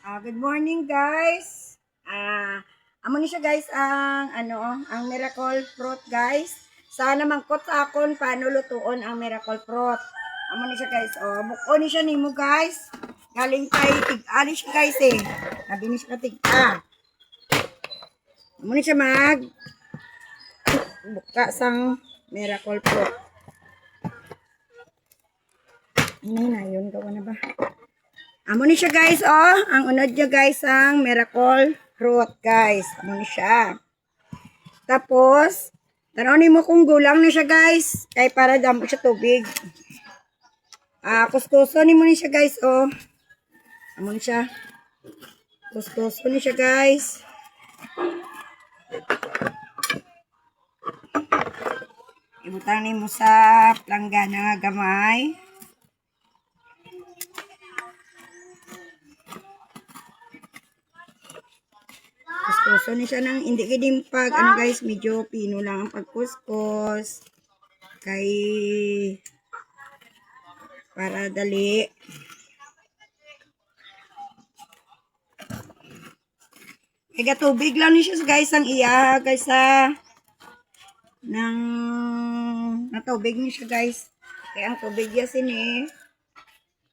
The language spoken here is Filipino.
Good morning guys. Amo ni siya guys ang miracle fruit guys. Sana mangkot sa akon paano lutuon ang miracle fruit. Amo ni siya guys. Bukon ni siya nimo guys. Galing kay tig-ani siya guys eh. Sabi ni siya tig-a. Amo ni siya buka sang miracle fruit. Na yun gawa na ba? Amo ni siya guys, ang unod niya guys ang miracle fruit guys. Amo ni siya. Tapos, tanawin mo kung gulang ni siya guys. Kay para damo siya tubig. Kustuso ni mo ni siya guys, Amo ni siya. Kustuso ni siya guys. Ibutang ni mo sa planggana nga gamay. Kuskuso ni siya ng hindi kadimpag. Guys, medyo pino lang ang pagkuskus. Kay para dali. Kaya tubig lang ni siya guys ang iya guys ng natubig ni siya guys. Kaya ang tubig yasin